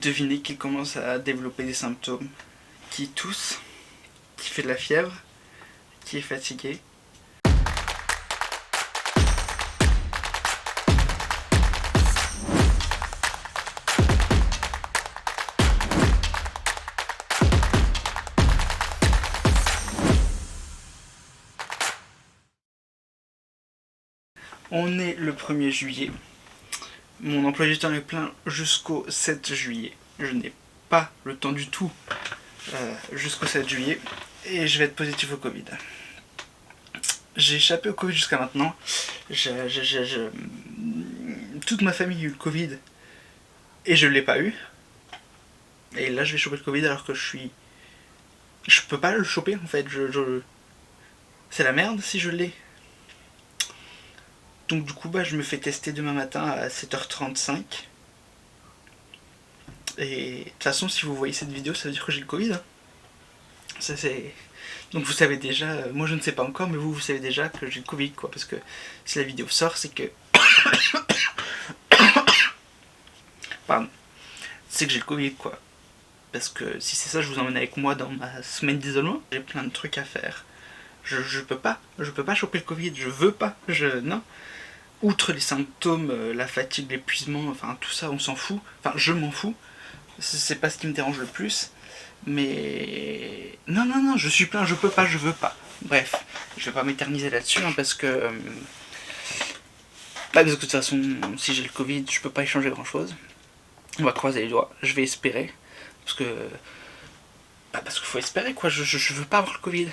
Devinez qu'il commence à développer des symptômes. Qui tousse, qui fait de la fièvre, qui est fatigué. On est le 1er juillet. Mon emploi du temps est plein jusqu'au 7 juillet. Je n'ai pas le temps du tout jusqu'au 7 juillet. Et je vais être positif au Covid. J'ai échappé au Covid jusqu'à maintenant. Toute ma famille a eu le Covid. Et je ne l'ai pas eu. Et là je vais choper le Covid alors que je peux pas le choper en fait. C'est la merde si je l'ai. Donc du coup je me fais tester demain matin à 7h35. Et de toute façon si vous voyez cette vidéo ça veut dire que j'ai le Covid. Ça c'est... Donc vous savez déjà, moi je ne sais pas encore, mais vous savez déjà que j'ai le Covid quoi. Parce que si la vidéo sort c'est que... Pardon. C'est que j'ai le Covid quoi. Parce que si c'est ça je vous emmène avec moi dans ma semaine d'isolement. J'ai plein de trucs à faire. Je peux pas choper le Covid, je veux pas, non. Outre les symptômes, la fatigue, l'épuisement, enfin tout ça on s'en fout, enfin je m'en fous, c'est pas ce qui me dérange le plus, mais non, je suis plein, je peux pas, je veux pas. Bref, je vais pas m'éterniser là-dessus hein, parce que de toute façon si j'ai le Covid je peux pas y changer grand chose. On va croiser les doigts, je vais espérer, parce que faut espérer quoi, je veux pas avoir le Covid.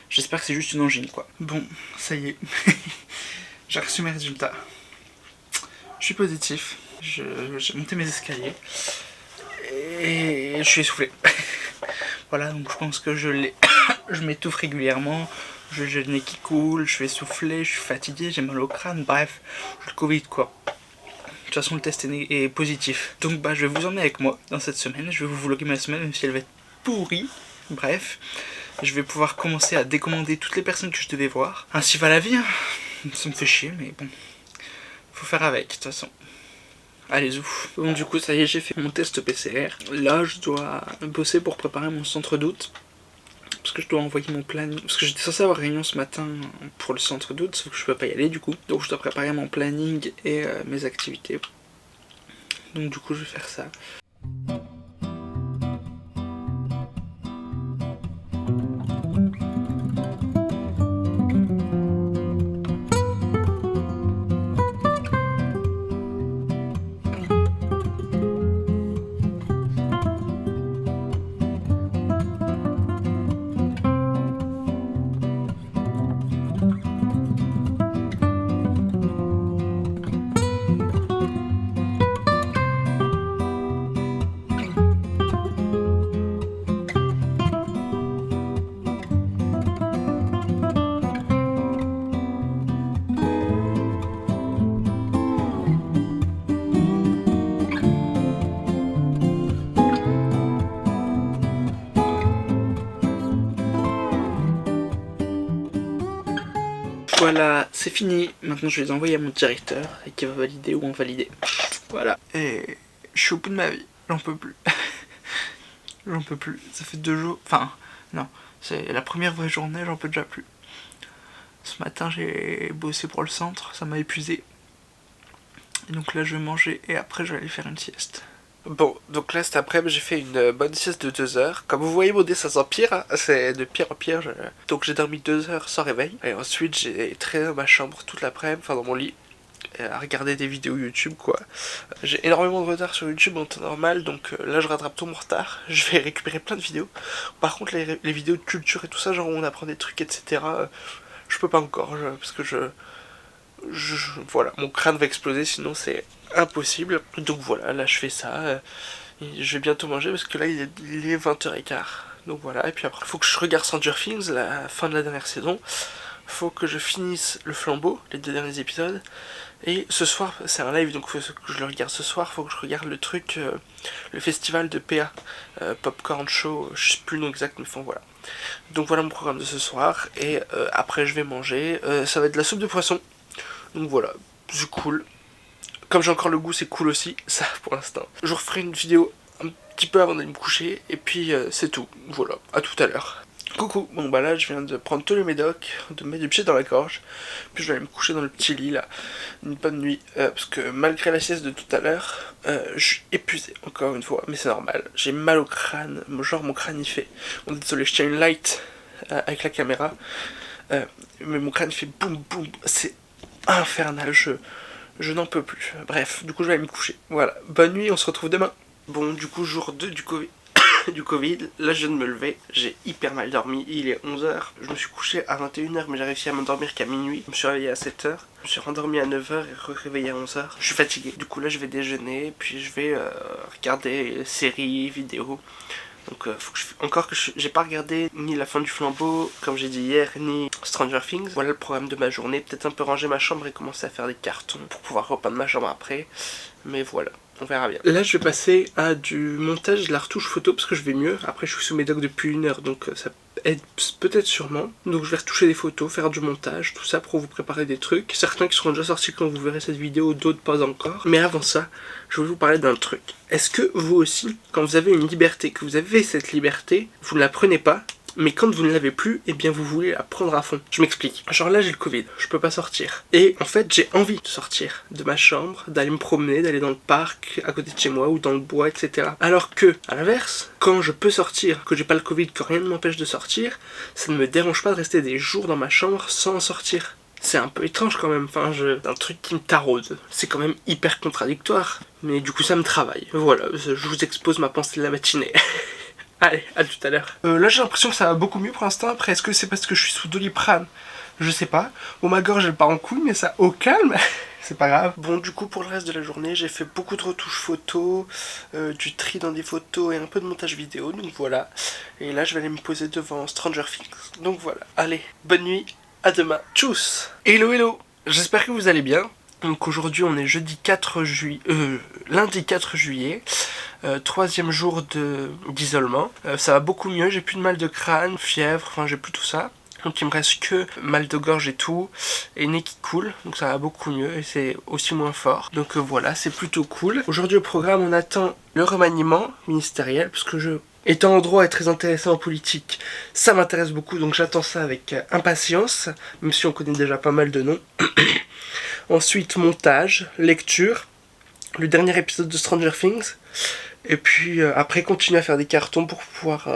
J'espère que c'est juste une angine quoi. Bon, ça y est. J'ai reçu mes résultats. Je suis positif. J'ai monté mes escaliers. Et je suis essoufflé. Voilà, donc je pense que je l'ai. Je m'étouffe régulièrement. J'ai le nez qui coule, je suis essoufflé, je suis fatigué, j'ai mal au crâne, bref. J'ai le Covid quoi. De toute façon le test est positif. Donc je vais vous emmener avec moi dans cette semaine. Je vais vous vlogger ma semaine même si elle va être pourrie. Bref. Je vais pouvoir commencer à décommander toutes les personnes que je devais voir. Ainsi va la vie hein. Ça me fait chier mais bon. Faut faire avec de toute façon. Allez ouf. Bon du coup ça y est j'ai fait mon test PCR. Là je dois bosser pour préparer mon centre d'août. Parce que je dois envoyer mon planning. Parce que j'étais censé avoir réunion ce matin pour le centre d'août. Sauf que je peux pas y aller du coup. Donc je dois préparer mon planning et mes activités. Donc du coup je vais faire ça. Voilà, c'est fini. Maintenant je vais les envoyer à mon directeur et qui va valider ou invalider. Voilà. Et je suis au bout de ma vie. J'en peux plus. J'en peux plus. Ça fait 2 jours. Enfin, non. C'est la première vraie journée, j'en peux déjà plus. Ce matin j'ai bossé pour le centre, ça m'a épuisé. Et donc là je vais manger et après je vais aller faire une sieste. Bon, donc là cet après-midi j'ai fait une bonne sieste de 2 heures. Comme vous voyez mon nez ça s'empire, hein. C'est de pire en pire. Donc j'ai dormi 2 heures sans réveil. Et ensuite j'ai traîné dans ma chambre toute l'après-midi, enfin dans mon lit, à regarder des vidéos YouTube quoi. J'ai énormément de retard sur YouTube en temps normal, donc là je rattrape tout mon retard. Je vais récupérer plein de vidéos. Par contre les vidéos de culture et tout ça, genre où on apprend des trucs etc. Je peux pas encore, parce que voilà, mon crâne va exploser sinon c'est impossible. Donc voilà, là je fais ça. Je vais bientôt manger parce que là il est 20h15. Donc voilà, et puis après il faut que je regarde Stranger Things, la fin de la dernière saison. Faut que je finisse le flambeau, les 2 derniers épisodes. Et ce soir, c'est un live, donc faut que je le regarde ce soir. Faut que je regarde le truc, le festival de PA, Popcorn Show, je sais plus le nom exact, mais enfin voilà. Donc voilà mon programme de ce soir. Et après je vais manger, ça va être de la soupe de poisson. Donc voilà, c'est cool. Comme j'ai encore le goût, c'est cool aussi, ça pour l'instant. Je vous referai une vidéo un petit peu avant d'aller me coucher, et puis c'est tout. Voilà, à tout à l'heure. Coucou, bon bah là je viens de prendre tous les médocs, de me mettre du pied dans la gorge, puis je vais aller me coucher dans le petit lit là, une bonne nuit, parce que malgré la sieste de tout à l'heure, je suis épuisé encore une fois, mais c'est normal, j'ai mal au crâne, genre mon crâne il fait, bon désolé je tiens une light avec la caméra, mais mon crâne il fait boum boum, c'est infernal, je n'en peux plus, bref, du coup je vais aller me coucher, voilà, bonne nuit, on se retrouve demain. Bon du coup jour 2 du Covid. Du Covid, là je viens de me lever, j'ai hyper mal dormi, il est 11h, je me suis couché à 21h mais j'ai réussi à m'endormir qu'à minuit, je me suis réveillé à 7h, je me suis rendormi à 9h et réveillé à 11h, je suis fatigué, du coup là je vais déjeuner, puis je vais regarder séries, vidéos, donc faut que encore que j'ai pas regardé ni La Fin du Flambeau, comme j'ai dit hier, ni Stranger Things, voilà le programme de ma journée, peut-être un peu ranger ma chambre et commencer à faire des cartons pour pouvoir repeindre ma chambre après, mais voilà. On verra bien. Là je vais passer à du montage de la retouche photo parce que je vais mieux. Après je suis sous médoc depuis 1 heure donc ça aide peut-être sûrement. Donc je vais retoucher des photos, faire du montage, tout ça pour vous préparer des trucs. Certains qui seront déjà sortis quand vous verrez cette vidéo, d'autres pas encore. Mais avant ça, je voulais vous parler d'un truc. Est-ce que vous aussi, quand vous avez une liberté, que vous avez cette liberté, vous ne la prenez pas, mais quand vous ne l'avez plus, eh bien vous voulez la prendre à fond. Je m'explique. Genre là j'ai le Covid, je peux pas sortir. Et en fait j'ai envie de sortir de ma chambre, d'aller me promener, d'aller dans le parc à côté de chez moi ou dans le bois, etc. Alors que, à l'inverse, quand je peux sortir, que j'ai pas le Covid, que rien ne m'empêche de sortir, ça ne me dérange pas de rester des jours dans ma chambre sans sortir. C'est un peu étrange quand même, enfin un truc qui me taraude. C'est quand même hyper contradictoire. Mais du coup ça me travaille. Voilà, je vous expose ma pensée de la matinée. Allez, à tout à l'heure. Là j'ai l'impression que ça va beaucoup mieux pour l'instant. Après est-ce que c'est parce que je suis sous Doliprane? Je sais pas. Bon ma gorge elle part en couille mais ça au calme. C'est pas grave. Bon du coup pour le reste de la journée j'ai fait beaucoup de retouches photos, du tri dans des photos et un peu de montage vidéo. Donc voilà. Et là je vais aller me poser devant Stranger Things. Donc voilà. Allez, bonne nuit, à demain. Tchuss. Hello hello. J'espère que vous allez bien. Donc aujourd'hui on est lundi 4 juillet. Troisième jour d'isolement. Ça va beaucoup mieux, j'ai plus de mal de crâne, fièvre, enfin j'ai plus tout ça. Donc il me reste que mal de gorge et tout, et nez qui coule, donc ça va beaucoup mieux et c'est aussi moins fort. Donc voilà, c'est plutôt cool. Aujourd'hui au programme on attend le remaniement ministériel, parce que étant en droit et très intéressé en politique, ça m'intéresse beaucoup, donc j'attends ça avec impatience, même si on connaît déjà pas mal de noms. Ensuite montage, lecture, le dernier épisode de Stranger Things, et puis après continuer à faire des cartons pour pouvoir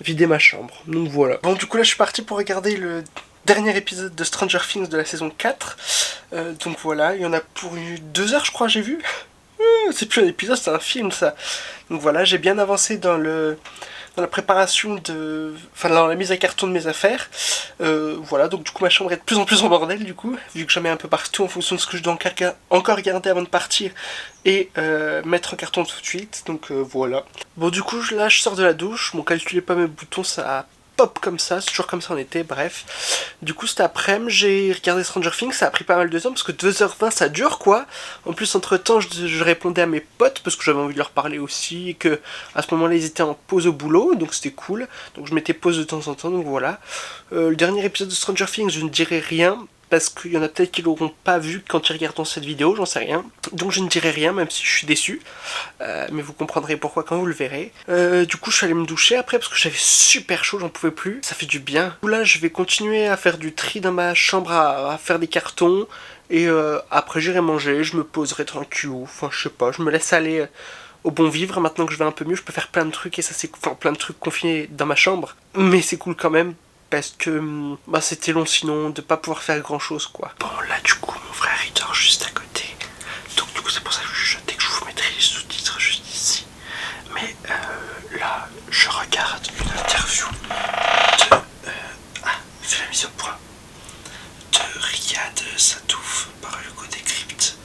vider ma chambre. Donc voilà. Bon du coup là je suis parti pour regarder le dernier épisode de Stranger Things de la saison 4. Donc voilà, il y en a pour 2 heures je crois j'ai vu. C'est plus un épisode, c'est un film ça. Donc voilà, j'ai bien avancé dans la préparation dans la mise à carton de mes affaires. Voilà, donc du coup ma chambre est de plus en plus en bordel du coup, vu que j'en mets un peu partout en fonction de ce que je dois encore garder avant de partir et mettre en carton tout de suite, donc voilà. Bon du coup là je sors de la douche, bon calculez pas mes boutons, ça pop comme ça, c'est toujours comme ça en été, bref. Du coup cet après-midi j'ai regardé Stranger Things, ça a pris pas mal de temps parce que 2h20 ça dure quoi. En plus entre temps je répondais à mes potes parce que j'avais envie de leur parler aussi, et que à ce moment là ils étaient en pause au boulot, donc c'était cool. Donc je mettais pause de temps en temps, donc voilà. Le dernier épisode de Stranger Things je ne dirai rien, parce qu'il y en a peut-être qui l'auront pas vu quand ils regarderont cette vidéo, j'en sais rien. Donc je ne dirai rien, même si je suis déçu. Mais vous comprendrez pourquoi quand vous le verrez. Du coup je suis allé me doucher après, parce que j'avais super chaud, j'en pouvais plus. Ça fait du bien. Du coup là je vais continuer à faire du tri dans ma chambre, à faire des cartons. Et après j'irai manger, je me poserai tranquille. Enfin je sais pas, je me laisse aller au bon vivre. Maintenant que je vais un peu mieux, je peux faire plein de trucs. Et ça c'est plein de trucs confinés dans ma chambre. Mais c'est cool quand même. Parce que c'était long sinon de pas pouvoir faire grand chose quoi. Bon là du coup mon frère il dort juste à côté. Donc du coup c'est pour ça que je chuchotais, que je vous mettrai les sous-titres juste ici. Mais là je regarde une interview de... fais la mise au point. De Riyad Satouf par Hugo Décrypte.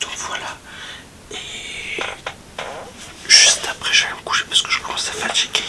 Donc voilà. Et juste après je vais me coucher parce que je commence à fatiguer.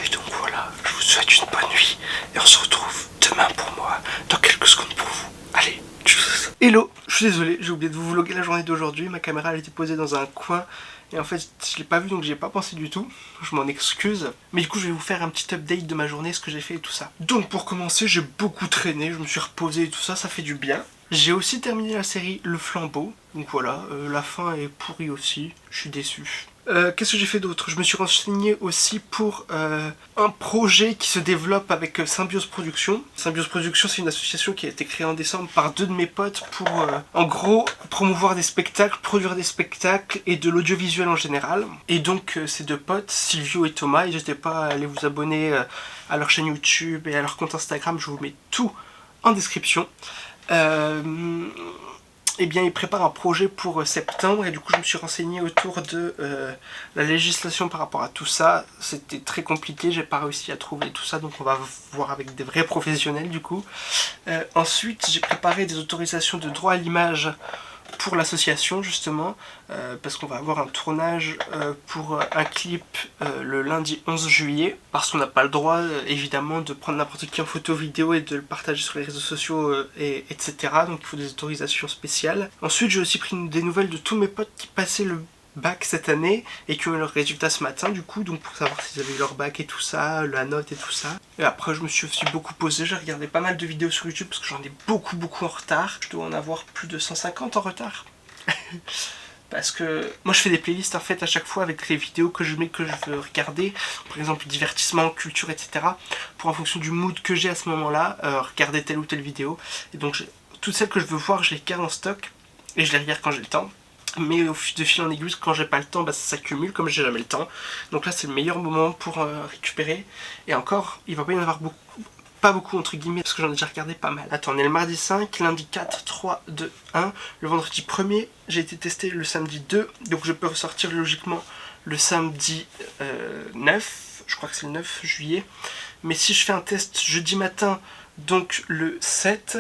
Et donc voilà, je vous souhaite une bonne nuit et on se retrouve demain pour moi, dans quelques secondes pour vous. Allez, tchuss. Hello, je suis désolé, j'ai oublié de vous vlogger la journée d'aujourd'hui, ma caméra elle était posée dans un coin et en fait je l'ai pas vu donc j'y ai pas pensé du tout, je m'en excuse. Mais du coup je vais vous faire un petit update de ma journée, ce que j'ai fait et tout ça. Donc pour commencer j'ai beaucoup traîné, je me suis reposé et tout ça, ça fait du bien. J'ai aussi terminé la série Le Flambeau. Donc voilà, la fin est pourrie aussi. Je suis déçu. Qu'est-ce que j'ai fait d'autre? Je me suis renseigné aussi pour un projet qui se développe avec Symbiose Productions. Symbiose Productions, c'est une association qui a été créée en décembre par 2 de mes potes pour, en gros, promouvoir des spectacles, produire des spectacles et de l'audiovisuel en général. Et donc, ces 2 potes, Silvio et Thomas, n'hésitez pas à aller vous abonner à leur chaîne YouTube et à leur compte Instagram, je vous mets tout en description. Eh bien, ils préparent un projet pour septembre et du coup je me suis renseigné autour de la législation par rapport à tout ça. C'était très compliqué, j'ai pas réussi à trouver tout ça, donc on va voir avec des vrais professionnels du coup. Ensuite, j'ai préparé des autorisations de droit à l'image pour l'association justement, parce qu'on va avoir un tournage pour un clip le lundi 11 juillet, parce qu'on n'a pas le droit évidemment de prendre n'importe qui en photo vidéo et de le partager sur les réseaux sociaux etc. Donc il faut des autorisations spéciales. Ensuite j'ai aussi pris des nouvelles de tous mes potes qui passaient le bac cette année et qui ont eu leurs résultats ce matin du coup, donc pour savoir s'ils avaient eu leur bac et tout ça, la note et tout ça. Et après je me suis aussi beaucoup posé, j'ai regardé pas mal de vidéos sur YouTube parce que j'en ai beaucoup en retard. Je dois en avoir plus de 150 en retard. Parce que moi je fais des playlists en fait à chaque fois avec les vidéos que je mets, que je veux regarder, par exemple divertissement, culture, etc. Pour en fonction du mood que j'ai à ce moment là, regarder telle ou telle vidéo. Et donc toutes celles que je veux voir je les garde en stock et je les regarde quand j'ai le temps. Mais de fil en aiguille, quand j'ai pas le temps, bah, ça s'accumule comme j'ai jamais le temps. Donc là c'est le meilleur moment pour récupérer. Et encore, il va pas y en avoir beaucoup, pas beaucoup entre guillemets, parce que j'en ai déjà regardé pas mal. Attends, on est le mardi 5, lundi 4, 3, 2, 1. Le vendredi 1er, j'ai été testé le samedi 2. Donc je peux ressortir logiquement le samedi 9. Je crois que c'est le 9 juillet. Mais si je fais un test jeudi matin, donc le 7,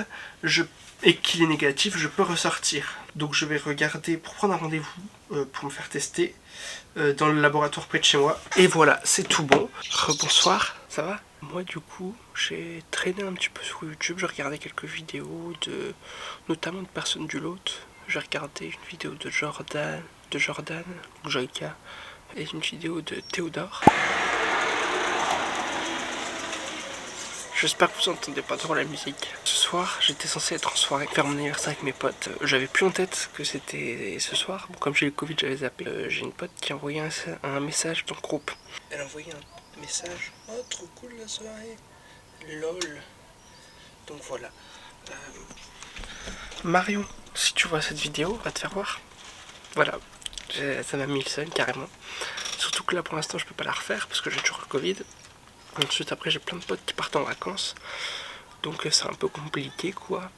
et qu'il est négatif, je peux ressortir. Donc je vais regarder pour prendre un rendez-vous pour me faire tester dans le laboratoire près de chez moi. Et voilà, c'est tout bon. Bonsoir, ça va? Moi du coup, j'ai traîné un petit peu sur YouTube, j'ai regardé quelques vidéos notamment de personnes du Lot. J'ai regardé une vidéo de Jordan, Joyka, et une vidéo de Théodore. J'espère que vous entendez pas trop la musique. Ce soir, j'étais censé être en soirée, faire mon anniversaire avec mes potes. J'avais plus en tête que c'était ce soir. Bon, comme j'ai eu le Covid, j'avais zappé. J'ai une pote qui a envoyé un message dans le groupe. Elle a envoyé un message. Oh, trop cool la soirée. LOL. Donc voilà. Marion, si tu vois cette vidéo, va te faire voir. Voilà. Ça m'a mis le seul carrément. Surtout que là, pour l'instant, je peux pas la refaire parce que j'ai toujours le Covid. Ensuite après j'ai plein de potes qui partent en vacances, donc c'est un peu compliqué quoi.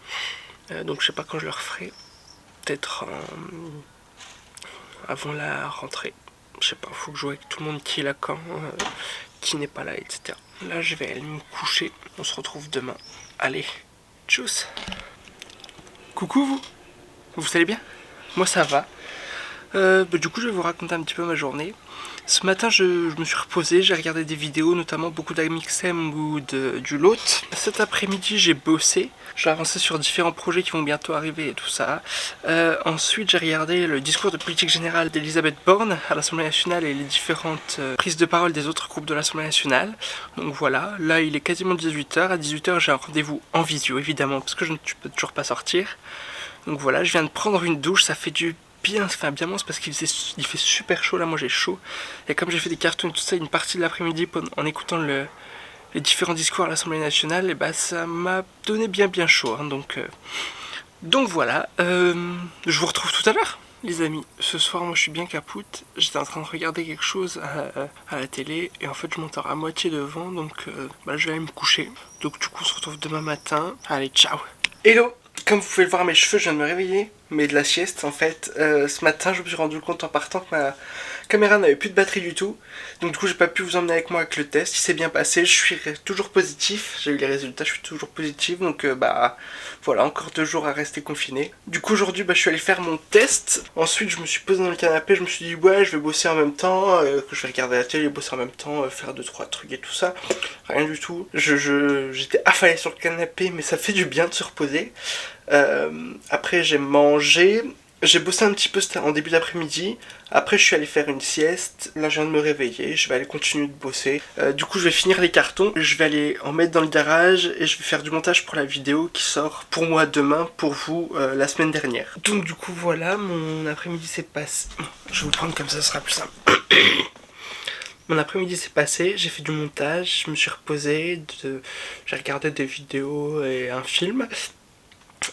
Donc je sais pas quand je le referai, peut-être avant la rentrée. Je sais pas, faut que je joue avec tout le monde qui est là quand, qui n'est pas là, etc. Là je vais aller me coucher, on se retrouve demain. Allez, tchuss. Coucou vous allez bien? Moi ça va. Du coup je vais vous raconter un petit peu ma journée. Ce matin je me suis reposé, j'ai regardé des vidéos, notamment beaucoup d'Amixem ou du Lot. Cet après-midi j'ai bossé, j'ai avancé sur différents projets qui vont bientôt arriver et tout ça. Ensuite j'ai regardé le discours de politique générale d'Elisabeth Borne à l'Assemblée nationale et les différentes prises de parole des autres groupes de l'Assemblée nationale. Donc voilà, là il est quasiment 18h, à 18h j'ai un rendez-vous en visio évidemment parce que je ne peux toujours pas sortir. Donc voilà, je viens de prendre une douche, ça fait du bien, enfin bien moins, c'est parce qu'il fait super chaud là, moi j'ai chaud. Et comme j'ai fait des cartoons et tout ça, une partie de l'après-midi en écoutant les différents discours à l'Assemblée nationale, et bah ça m'a donné bien chaud. Hein, donc voilà, je vous retrouve tout à l'heure. Les amis, ce soir moi je suis bien capoute, j'étais en train de regarder quelque chose à la télé et en fait je m'entends à moitié devant, donc je vais aller me coucher. Donc du coup on se retrouve demain matin, allez ciao. Hello. Comme vous pouvez le voir, mes cheveux, je viens de me réveiller, mais de la sieste en fait. Ce matin, je me suis rendu compte en partant que ma caméra n'avait plus de batterie du tout. Donc du coup, j'ai pas pu vous emmener avec moi avec le test. Il s'est bien passé, je suis toujours positif. J'ai eu les résultats, je suis toujours positif. Donc voilà, encore 2 jours à rester confiné. Du coup, aujourd'hui, je suis allé faire mon test. Ensuite, je me suis posé dans le canapé, je me suis dit ouais, je vais bosser en même temps, que je vais regarder la télé, bosser en même temps, faire 2-3 trucs et tout ça. Rien du tout. J'étais affalé sur le canapé, mais ça fait du bien de se reposer. Après j'ai mangé J'ai bossé un petit peu, c'était en début d'après-midi. Après je suis allé faire une sieste. Là je viens de me réveiller, je vais aller continuer de bosser. Du coup je vais finir les cartons. Je vais aller en mettre dans le garage et je vais faire du montage pour la vidéo qui sort pour moi demain, pour vous la semaine dernière. Donc du coup voilà, mon après-midi s'est passé. Je vais vous prendre comme ça sera plus simple. Mon après-midi s'est passé, j'ai fait du montage, je me suis reposé, j'ai regardé des vidéos et un film.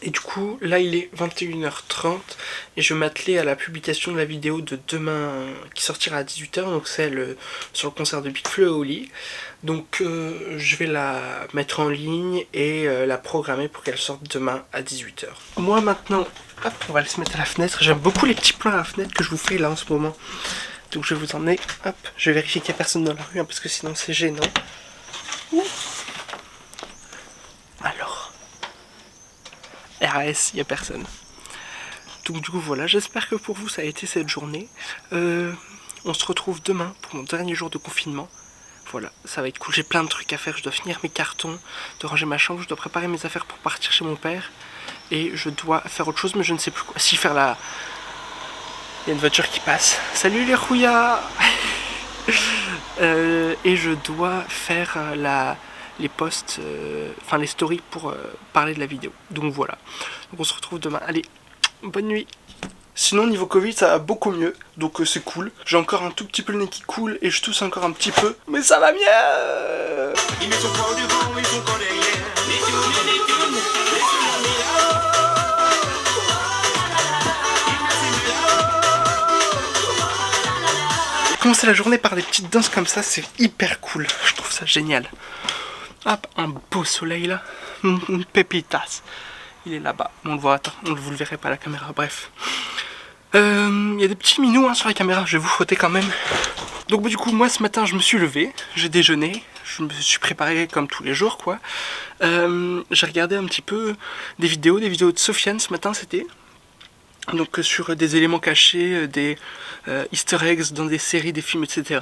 Et du coup, là il est 21h30 et je vais m'atteler à la publication de la vidéo de demain qui sortira à 18h, donc celle sur le concert de Big Flo et Oli. Donc je vais la mettre en ligne et la programmer pour qu'elle sorte demain à 18h. Moi maintenant, hop, on va aller se mettre à la fenêtre. J'aime beaucoup les petits plans à la fenêtre que je vous fais là en ce moment. Donc je vais vous emmener, hop, je vais vérifier qu'il n'y a personne dans la rue hein, parce que sinon c'est gênant. Ouh. Alors... RAS, il n'y a personne. Donc du coup voilà, j'espère que pour vous ça a été cette journée. On se retrouve demain pour mon dernier jour de confinement. Voilà, ça va être cool, j'ai plein de trucs à faire. Je dois finir mes cartons, de ranger ma chambre, je dois préparer mes affaires pour partir chez mon père. Et je dois faire autre chose mais je ne sais plus quoi. Si, faire la... Il y a une voiture qui passe. Salut les rouillards. Et je dois faire les posts, enfin les stories pour parler de la vidéo. Donc voilà. Donc on se retrouve demain. Allez, bonne nuit. Sinon niveau Covid ça va beaucoup mieux, donc c'est cool. J'ai encore un tout petit peu le nez qui coule et je tousse encore un petit peu, mais ça va mieux. Commencer la journée par des petites danses comme ça, c'est hyper cool. Je trouve ça génial. Hop, un beau soleil là. Une pépitas. Il est là-bas. On le voit, attends, vous le verrez pas à la caméra, bref. Il y a des petits minous hein, sur la caméra, je vais vous frotter quand même. Donc du coup, moi ce matin, je me suis levé, j'ai déjeuné, je me suis préparé comme tous les jours quoi. J'ai regardé un petit peu des vidéos de Sofiane ce matin c'était. Donc sur des éléments cachés, des easter eggs dans des séries, des films, etc.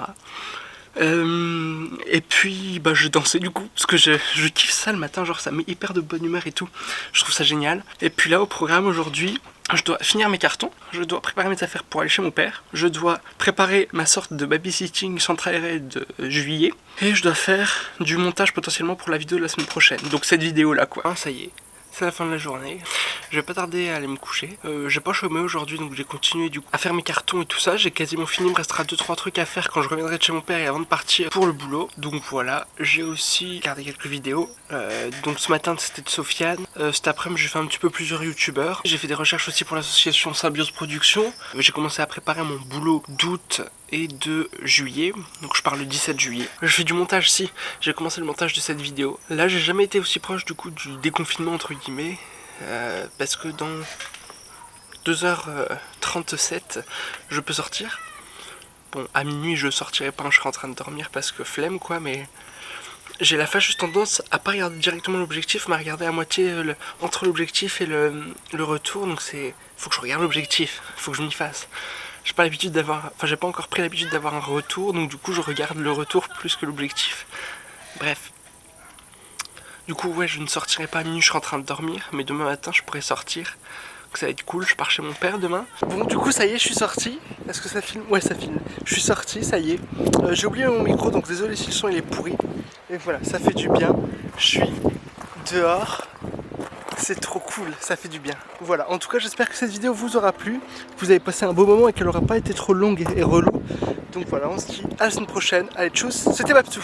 Et puis bah je dansais du coup, parce que je kiffe ça le matin, genre ça met hyper de bonne humeur et tout. Je trouve ça génial. Et puis là au programme aujourd'hui, je dois finir mes cartons, je dois préparer mes affaires pour aller chez mon père, je dois préparer ma sorte de babysitting centrale de juillet, et je dois faire du montage potentiellement pour la vidéo de la semaine prochaine. Donc cette vidéo là quoi, ça y est. C'est la fin de la journée, je vais pas tarder à aller me coucher. J'ai pas chômé aujourd'hui donc j'ai continué du coup à faire mes cartons et tout ça. J'ai quasiment fini, il me restera 2-3 trucs à faire quand je reviendrai de chez mon père et avant de partir pour le boulot. Donc voilà, j'ai aussi regardé quelques vidéos. Donc ce matin c'était de Sofiane, cet après-midi j'ai fait un petit peu plusieurs youtubeurs. J'ai fait des recherches aussi pour l'association Symbiose Production. J'ai commencé à préparer mon boulot d'août et de juillet, donc je pars le 17 juillet. Je fais du montage, si, j'ai commencé le montage de cette vidéo. Là j'ai jamais été aussi proche du coup du déconfinement entre guillemets, parce que dans 2h37 je peux sortir. Bon, à minuit je sortirai pas, je serai en train de dormir parce que flemme quoi, mais j'ai la fâcheuse tendance à pas regarder directement l'objectif, mais à regarder à moitié entre l'objectif et le retour, donc faut que je regarde l'objectif, faut que je m'y fasse. J'ai pas l'habitude d'avoir, enfin j'ai pas encore pris l'habitude d'avoir un retour, donc du coup je regarde le retour plus que l'objectif. Bref. Du coup ouais, je ne sortirai pas à minuit, je suis en train de dormir, mais demain matin je pourrai sortir. Donc ça va être cool, je pars chez mon père demain. Bon du coup ça y est, je suis sorti. Est-ce que ça filme? Ouais ça filme. Je suis sorti, ça y est. J'ai oublié mon micro, donc désolé si le son il est pourri. Et voilà, ça fait du bien. Je suis dehors. C'est trop cool, ça fait du bien. Voilà, en tout cas j'espère que cette vidéo vous aura plu. Vous avez passé un beau moment et qu'elle n'aura pas été trop longue et relou. Donc voilà, on se dit à la semaine prochaine. Allez, tchuss, c'était Babtou.